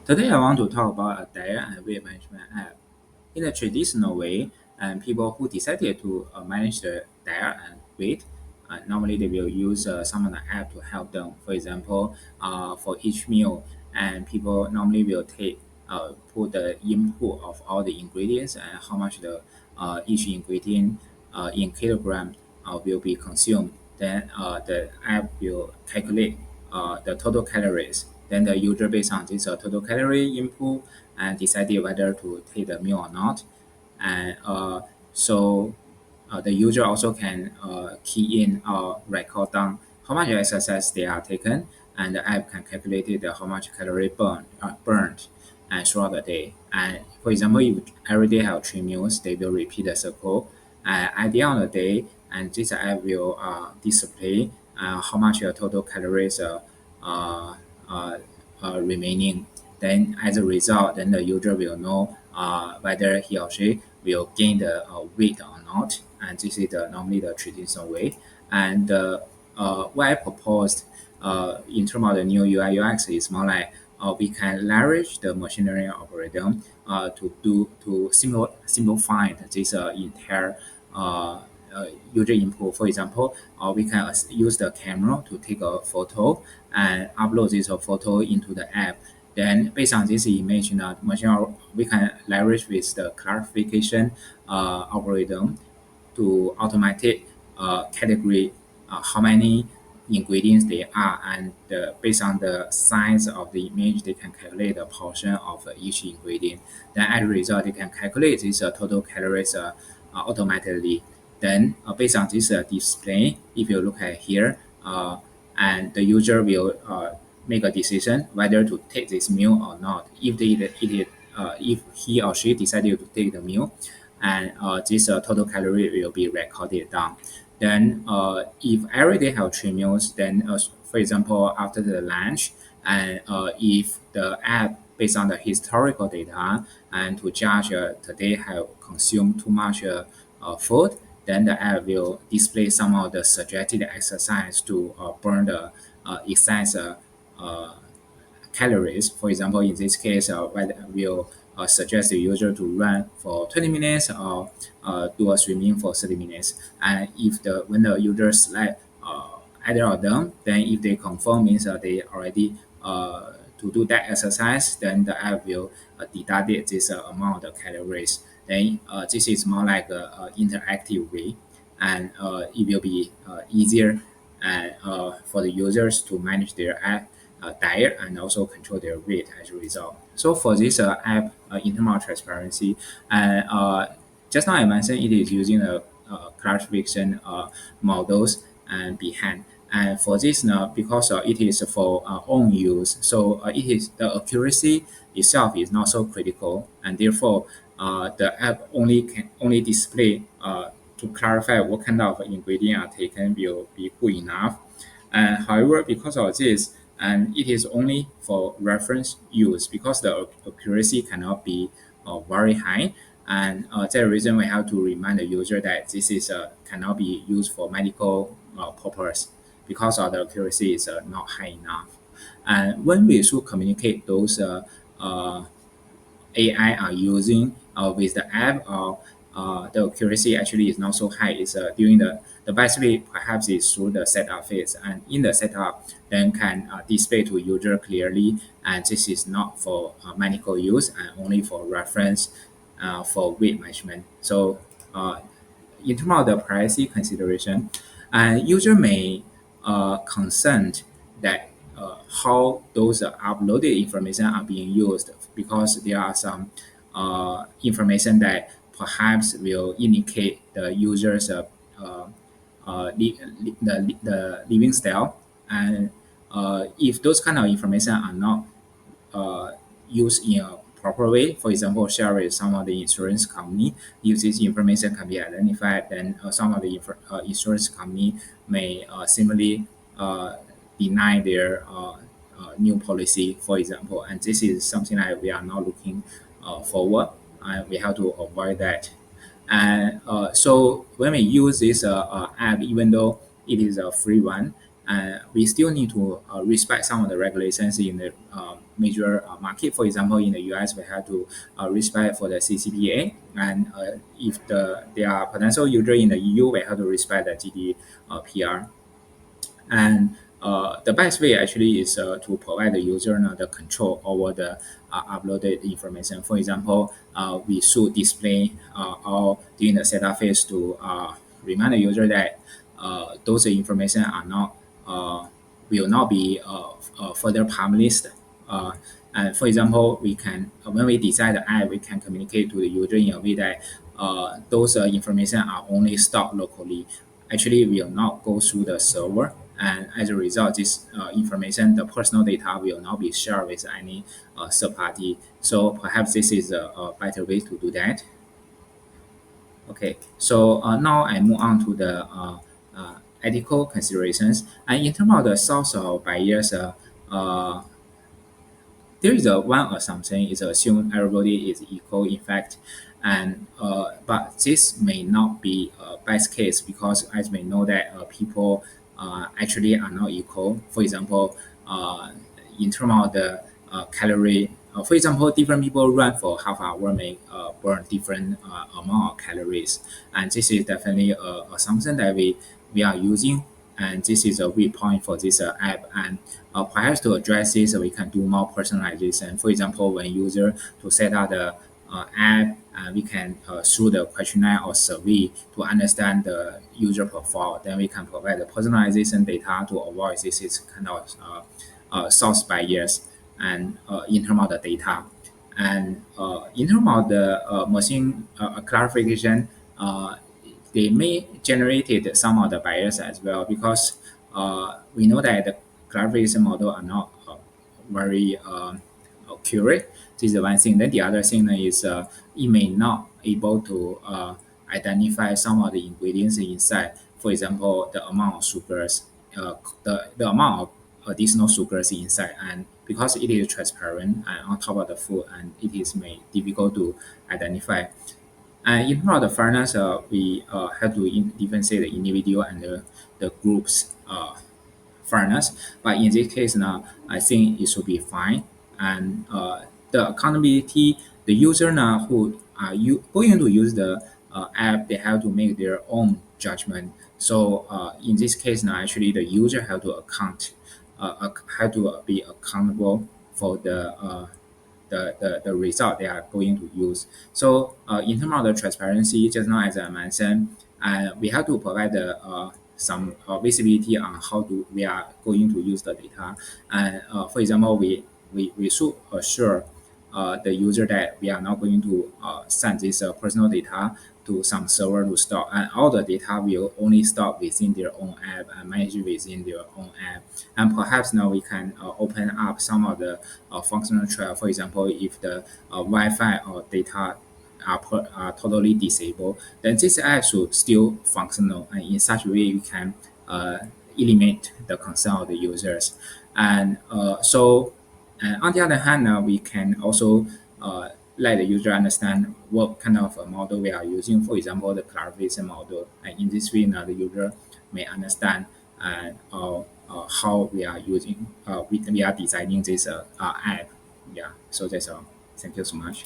Today I want to talk about a diet and weight management app. In a traditional way, and people who decided to manage the diet and weight, normally they will use some of the app to help them. For example, for each meal, and people normally will take put the input of all the ingredients and how much the each ingredient in kilogram will be consumed. Then the app will calculate the total calories. Then the user based on this total calorie input and decided whether to take the meal or not. And the user also can key in or record down how much exercise they are taken, and the app can calculate how much calorie burned and throughout the day. And for example, if every day have 3 meals, they will repeat the circle. And at the end of the day, and this app will display how much your total calories uh, uh, remaining. Then as a result, then the user will know whether he or she will gain the weight or not. And this is normally the traditional way. And what I proposed in terms of the new UI UX is more like we can leverage the machine learning algorithm to simplify this entire uh, user input. For example, we can use the camera to take a photo and upload this photo into the app. Then based on this image, we can leverage with the clarification algorithm to automate category how many ingredients there are, and based on the size of the image they can calculate the portion of each ingredient. Then as a result they can calculate this total calories automatically. Then based on this display, if you look at here, and the user will make a decision whether to take this meal or not. If he or she decided to take the meal, and this total calorie will be recorded down. Then if every day have 3 meals, then for example after the lunch, and if the app based on the historical data and to judge today have consumed too much food, then the app will display some of the suggested exercise to burn the excess uh, calories. For example, in this case, whether will suggest the user to run for 20 minutes or do a swimming for 30 minutes. And if the when the user select either of them, then if they confirm means they already to do that exercise, then the app will deduct this amount of calories. Then this is more like a interactive way, and it will be easier and for the users to manage their diet and also control their weight as a result. So for this app, in terms of transparency, and just now I mentioned it is using a classification models and behind. And for this now, because it is for own use, so it is the accuracy itself is not so critical, and therefore the app only display to clarify what kind of ingredient are taken will be good enough. And however, because of this, and it is only for reference use because the accuracy cannot be very high. And that's the reason we have to remind the user that this is cannot be used for medical purpose because of the accuracy is not high enough. And when we should communicate those uh, AI are using with the app, or the accuracy actually is not so high. Is during the best way perhaps is through the setup phase, and in the setup then can display to user clearly, and this is not for medical use and only for reference for weight management. So in terms of the privacy consideration, user may consent that how those uploaded information are being used, because there are some information that perhaps will indicate the user's the living style. And if those kind of information are not uh, used in a proper way, for example, share with some of the insurance company, if this information can be identified, then some of the insurance company may simply uh, deny their new policy, for example. And this is something that we are not looking forward, and we have to avoid that. And so when we use this app, even though it is a free one, We still need to respect some of the regulations in the major market. For example, in the US, we have to respect for the CCPA, and if there are potential user in the EU, we have to respect the GDPR. And the best way actually is to provide the user the control over the uploaded information. For example, we should display or during the setup phase to remind the user that those information are not will not be further published. And for example, we can when we design the app, we can communicate to the user in a way that those information are only stored locally. Actually, will not go through the server, and as a result, this information, the personal data, will not be shared with any third party. So perhaps this is a better way to do that. Okay, so now I move on to the ethical considerations. And in terms of the source of bias, uh, there is a one assumption is assume everybody is equal in fact, and but this may not be a best case because as we know that people actually are not equal. For example, in terms of the calorie, for example, different people run for half hour may burn different amount of calories, and this is definitely a assumption that we are using, and this is a weak point for this app. And perhaps to address this, we can do more personalization. For example, when user to set up the app, we can through the questionnaire or survey to understand the user profile. Then we can provide the personalization data to avoid this is kind of source bias and in terms of the data. And in terms of the machine clarification, they may generated some of the bias as well because we know that the clarification model are not very accurate. This is the one thing. Then the other thing is it may not able to identify some of the ingredients inside. For example, the amount of sugars, the amount of additional sugars inside, and because it is transparent and on top of the food, and it is may difficult to identify. And in part of the fairness, we have to differentiate the individual and the group's fairness. But in this case now, I think it should be fine. And the accountability, the user now who are going to use the app, they have to make their own judgment. So in this case now, actually the user have to have to be accountable for the result they are going to use. So in terms of the transparency, just now as I mentioned, we have to provide the some visibility on how we are going to use the data. And for example, we should assure the user that we are not going to send this personal data to some server to store, and all the data will only store within their own app and manage within their own app. And perhaps now we can open up some of the functional trial. For example, if the Wi-Fi or data are totally disabled, then this app should still functional, and in such a way we can eliminate the concern of the users. And on the other hand, we can also let the user understand what kind of a model we are using. For example, the clarification model. And in this way, now the user may understand how we are using, we are designing this app. Yeah, so that's all. Thank you so much.